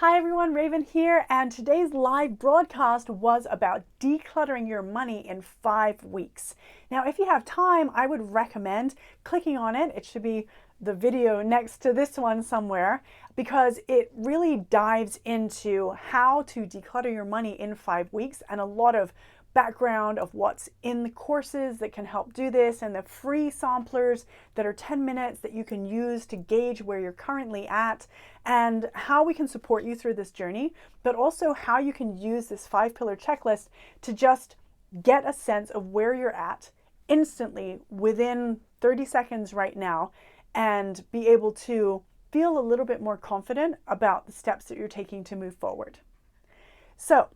Hi everyone, Raven here, and today's live broadcast was about decluttering your money in 5 weeks. Now, if you have time, I would recommend clicking on it. It should be the video next to this one somewhere, because it really dives into how to declutter your money in 5 weeks and a lot of background of what's in the courses that can help do this, and the free samplers that are 10 minutes that you can use to gauge where you're currently at and how we can support you through this journey, but also how you can use this 5-pillar checklist to just get a sense of where you're at instantly within 30 seconds right now and be able to feel a little bit more confident about the steps that you're taking to move forward. So,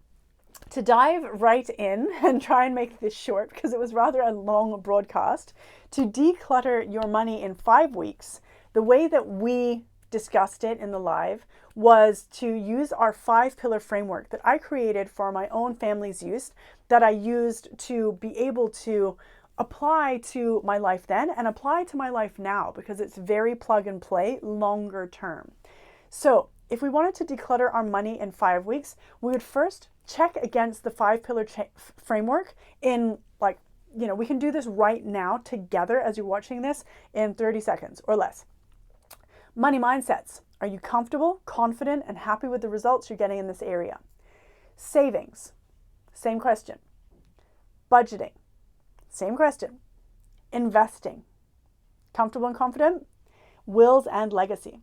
to dive right in and try and make this short, because it was rather a long broadcast, to declutter your money in 5 weeks, the way that we discussed it in the live was to use our 5-pillar framework that I created for my own family's use, that I used to be able to apply to my life then and apply to my life now, because it's very plug and play longer term. So if we wanted to declutter our money in 5 weeks, we would first check against the 5-pillar framework in we can do this right now together as you're watching this in 30 seconds or less. Money mindsets. Are you comfortable, confident, and happy with the results you're getting in this area? Savings. Same question. Budgeting. Same question. Investing. Comfortable and confident? Wills and legacy.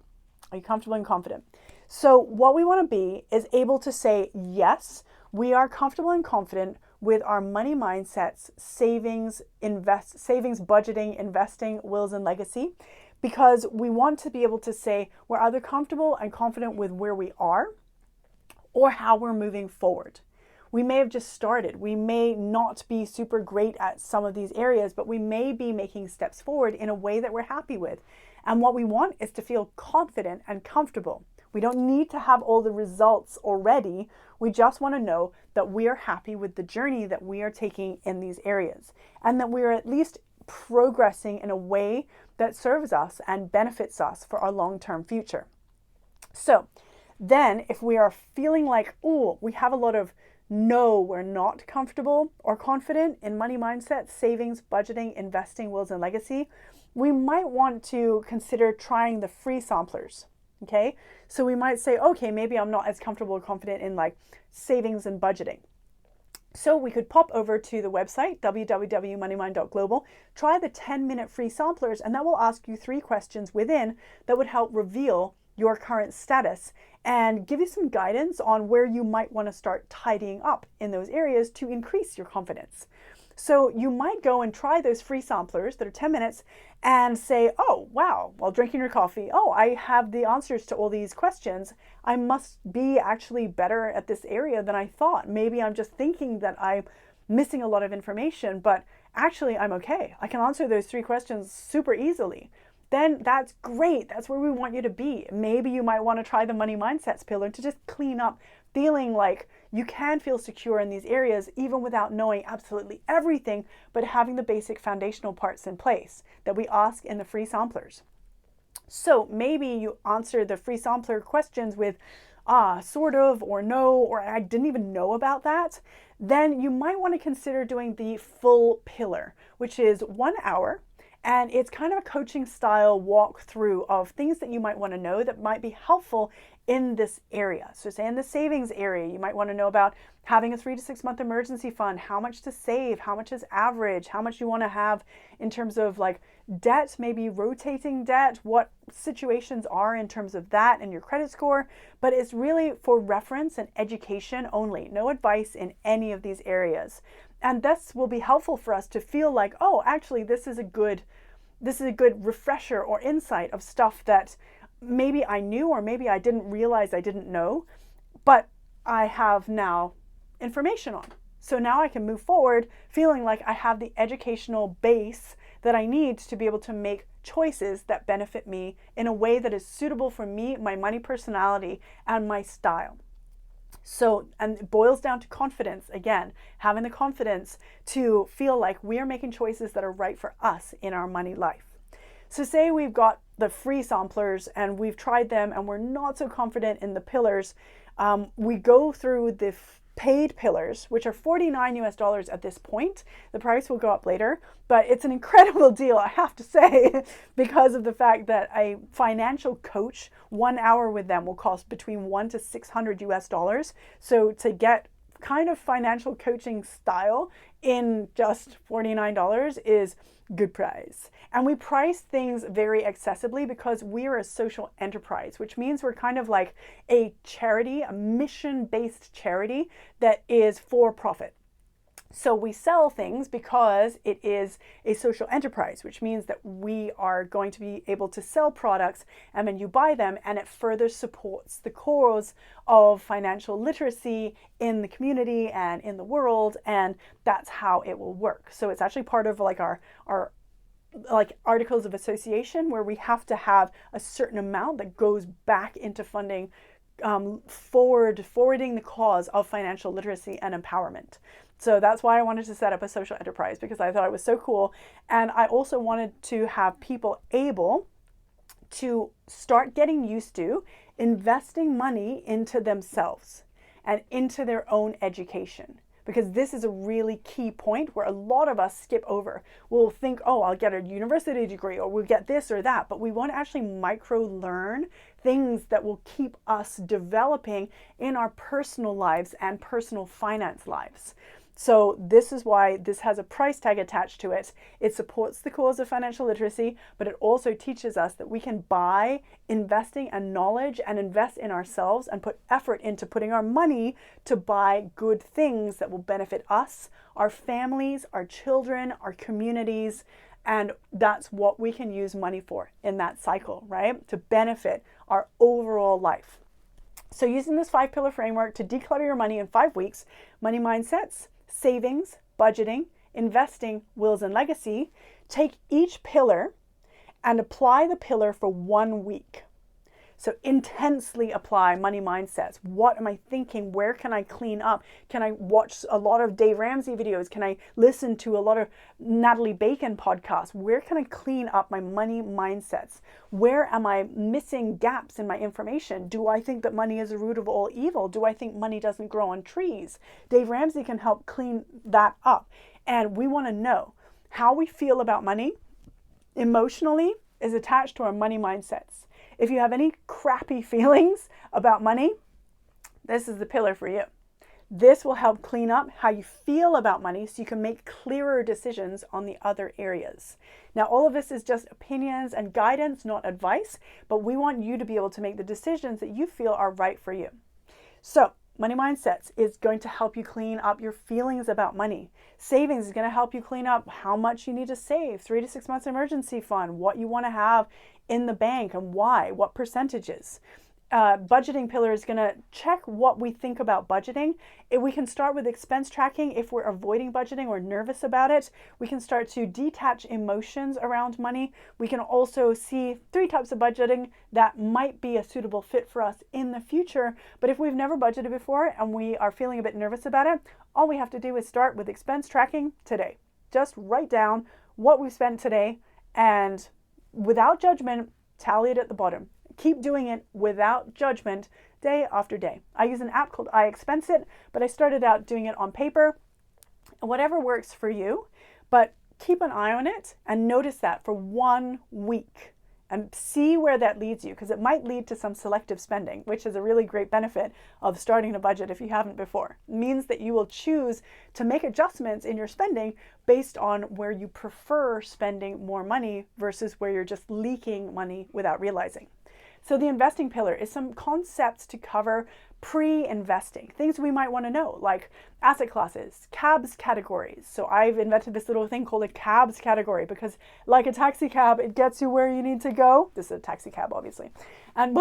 Are you comfortable and confident? So what we want to be is able to say, yes, we are comfortable and confident with our money mindsets, savings, budgeting, investing, wills, and legacy, because we want to be able to say we're either comfortable and confident with where we are or how we're moving forward. We may have just started. We may not be super great at some of these areas, but we may be making steps forward in a way that we're happy with. And what we want is to feel confident and comfortable. We don't need to have all the results already. We just want to know that we are happy with the journey that we are taking in these areas, and that we are at least progressing in a way that serves us and benefits us for our long-term future. So then if we are feeling like, oh, we have a lot of no, we're not comfortable or confident in money mindset, savings, budgeting, investing, wills, and legacy, we might want to consider trying the free samplers. Okay, so we might say, okay, maybe I'm not as comfortable or confident in savings and budgeting. So we could pop over to the website, www.moneymind.global, try the 10-minute free samplers, and that will ask you 3 questions within that would help reveal your current status and give you some guidance on where you might want to start tidying up in those areas to increase your confidence. So you might go and try those free samplers that are 10 minutes and say, oh, wow, while drinking your coffee, oh, I have the answers to all these questions. I must be actually better at this area than I thought. Maybe I'm just thinking that I'm missing a lot of information, but actually I'm okay. I can answer those 3 questions super easily. Then that's great. That's where we want you to be. Maybe you might want to try the money mindsets pillar to just clean up, feeling like you can feel secure in these areas even without knowing absolutely everything, but having the basic foundational parts in place that we ask in the free samplers. So maybe you answer the free sampler questions with sort of, or no, or I didn't even know about that. Then you might want to consider doing the full pillar, which is 1 hour. And it's kind of a coaching style walkthrough of things that you might want to know that might be helpful in this area. So say in the savings area, you might want to know about having a 3 to 6 month emergency fund, how much to save, how much is average, how much you want to have in terms of debt, maybe rotating debt, what situations are in terms of that and your credit score. But it's really for reference and education only, no advice in any of these areas. And this will be helpful for us to feel like, oh, actually, this is a good refresher or insight of stuff that maybe I knew or maybe I didn't realize I didn't know, but I have now information on. So now I can move forward feeling like I have the educational base that I need to be able to make choices that benefit me in a way that is suitable for me, my money personality, and my style. So, and it boils down to confidence again, having the confidence to feel like we are making choices that are right for us in our money life. So say we've got the free samplers and we've tried them and we're not so confident in the pillars. We go through the paid pillars, which are $49 at this point. The price will go up later, but it's an incredible deal, I have to say, because of the fact that a financial coach, 1 hour with them will cost between $100 to $600. So to get kind of financial coaching style in just $49 is good price. And we price things very accessibly because we're a social enterprise, which means we're kind of like a charity, a mission-based charity that is for profit. So we sell things because it is a social enterprise, which means that we are going to be able to sell products and then you buy them, and it further supports the cause of financial literacy in the community and in the world, and that's how it will work. So it's actually part of like our like articles of association, where we have to have a certain amount that goes back into funding forwarding the cause of financial literacy and empowerment. So that's why I wanted to set up a social enterprise, because I thought it was so cool. And I also wanted to have people able to start getting used to investing money into themselves and into their own education. Because this is a really key point where a lot of us skip over. We'll think, oh, I'll get a university degree, or we'll get this or that, but we won't actually micro learn things that will keep us developing in our personal lives and personal finance lives. So this is why this has a price tag attached to it. It supports the cause of financial literacy, but it also teaches us that we can buy investing and knowledge and invest in ourselves and put effort into putting our money to buy good things that will benefit us, our families, our children, our communities. And that's what we can use money for in that cycle, right? To benefit our overall life. So using this 5-pillar framework to declutter your money in 5 weeks, money mindsets, savings, budgeting, investing, wills, and legacy, take each pillar and apply the pillar for 1 week. So intensely apply money mindsets. What am I thinking? Where can I clean up? Can I watch a lot of Dave Ramsey videos? Can I listen to a lot of Natalie Bacon podcasts? Where can I clean up my money mindsets? Where am I missing gaps in my information? Do I think that money is the root of all evil? Do I think money doesn't grow on trees? Dave Ramsey can help clean that up. And we want to know how we feel about money emotionally is attached to our money mindsets. If you have any crappy feelings about money, this is the pillar for you. This will help clean up how you feel about money so you can make clearer decisions on the other areas. Now, all of this is just opinions and guidance, not advice, but we want you to be able to make the decisions that you feel are right for you. So, money mindsets is going to help you clean up your feelings about money. Savings is going to help you clean up how much you need to save, 3 to 6 months emergency fund, what you want to have in the bank and why, what percentages. Budgeting pillar is going to check what we think about budgeting. We can start with expense tracking if we're avoiding budgeting or nervous about it. We can start to detach emotions around money. We can also see 3 types of budgeting that might be a suitable fit for us in the future. But if we've never budgeted before and we are feeling a bit nervous about it, all we have to do is start with expense tracking today. Just write down what we've spent today and without judgment, tally it at the bottom. Keep doing it without judgment day after day. I use an app called iExpense, but I started out doing it on paper. Whatever works for you, but keep an eye on it and notice that for 1 week and see where that leads you, because it might lead to some selective spending, which is a really great benefit of starting a budget if you haven't before. It means that you will choose to make adjustments in your spending based on where you prefer spending more money versus where you're just leaking money without realizing. So the investing pillar is some concepts to cover pre-investing, things we might want to know, like asset classes, cabs categories. So I've invented this little thing called a cabs category because like a taxi cab, it gets you where you need to go. This is a taxi cab, obviously. And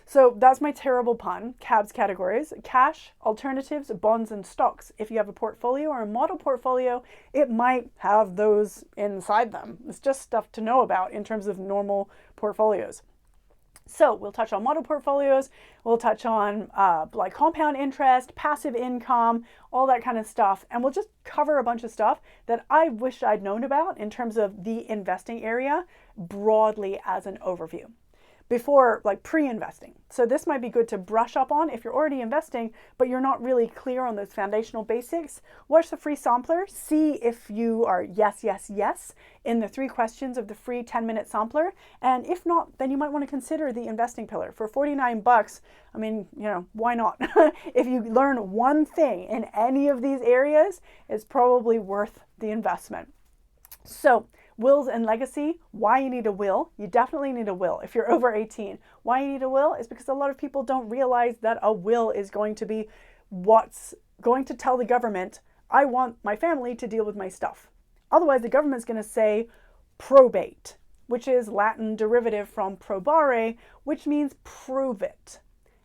so that's my terrible pun, cabs categories: cash, alternatives, bonds, and stocks. If you have a portfolio or a model portfolio, it might have those inside them. It's just stuff to know about in terms of normal portfolios. So we'll touch on model portfolios, we'll touch on like compound interest, passive income, all that kind of stuff. And we'll just cover a bunch of stuff that I wish I'd known about in terms of the investing area broadly as an overview before, like pre-investing. So this might be good to brush up on if you're already investing, but you're not really clear on those foundational basics. Watch the free sampler, see if you are yes, yes, yes in the 3 questions of the free 10-minute sampler. And if not, then you might want to consider the investing pillar. For 49 bucks, I mean, you know, why not? If you learn one thing in any of these areas, it's probably worth the investment. So, wills and legacy, why you need a will. You definitely need a will if you're over 18. Why you need a will is because a lot of people don't realize that a will is going to be what's going to tell the government, I want my family to deal with my stuff. Otherwise, the government's going to say probate, which is Latin derivative from probare, which means prove it.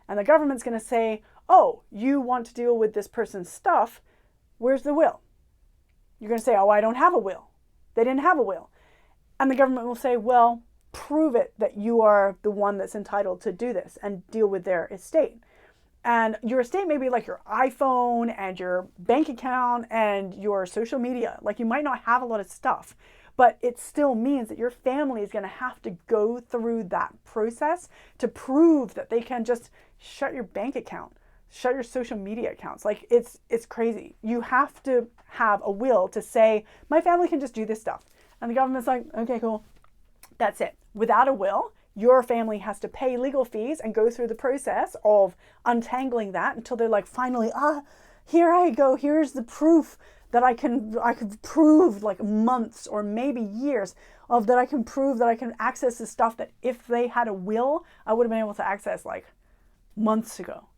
And the government's going to say, oh, you want to deal with this person's stuff, where's the will? You're going to say, oh, I don't have a will. They didn't have a will. And the government will say, well, prove it that you are the one that's entitled to do this and deal with their estate. And your estate may be like your iPhone and your bank account and your social media. Like you might not have a lot of stuff, but it still means that your family is going to have to go through that process to prove that they can just shut your bank account, shut your social media accounts. Like it's crazy. You have to have a will to say, my family can just do this stuff. And the government's like, okay, cool. That's it. Without a will, your family has to pay legal fees and go through the process of untangling that until they're like, finally, here I go. Here's the proof that I could prove like months or maybe years of that I can prove that I can access the stuff that if they had a will, I would have been able to access like months ago.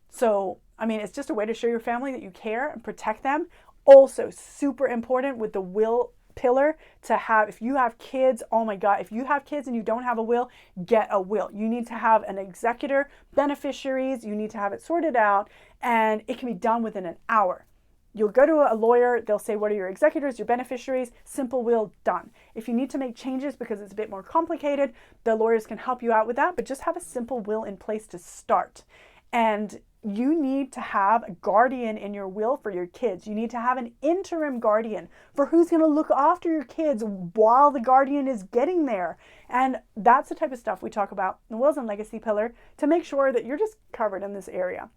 So, I mean, it's just a way to show your family that you care and protect them. Also, super important with the will pillar to have, if you have kids, oh my God, if you have kids and you don't have a will, get a will. You need to have an executor, beneficiaries, you need to have it sorted out, and it can be done within an hour. You'll go to a lawyer, they'll say, what are your executors, your beneficiaries? Simple will, done. If you need to make changes because it's a bit more complicated, the lawyers can help you out with that, but just have a simple will in place to start. And you need to have a guardian in your will for your kids. You need to have an interim guardian for who's going to look after your kids while the guardian is getting there. And that's the type of stuff we talk about in the wills and legacy pillar to make sure that you're just covered in this area.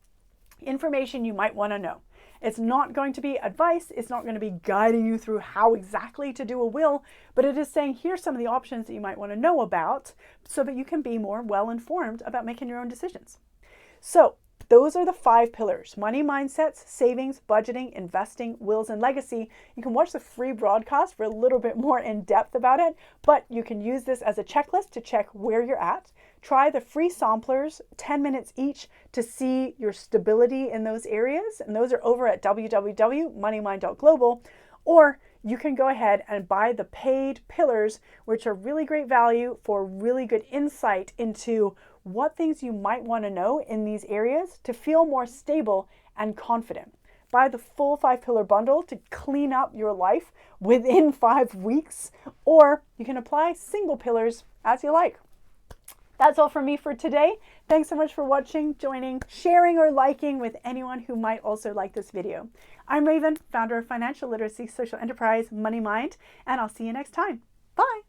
Information you might want to know. It's not going to be advice. It's not going to be guiding you through how exactly to do a will, but it is saying here's some of the options that you might want to know about so that you can be more well-informed about making your own decisions. So those are the 5 pillars: money mindsets, savings, budgeting, investing, wills, and legacy. You can watch the free broadcast for a little bit more in depth about it, but you can use this as a checklist to check where you're at. Try the free samplers, 10 minutes each, to see your stability in those areas. And those are over at www.moneymind.global. Or you can go ahead and buy the paid pillars, which are really great value for really good insight into what things you might want to know in these areas to feel more stable and confident. Buy the full 5-pillar bundle to clean up your life within 5 weeks, or you can apply single pillars as you like. That's all from me for today. Thanks so much for watching, joining, sharing, or liking with anyone who might also like this video. I'm Raven, founder of financial literacy social enterprise Money Mind, and I'll see you next time. Bye.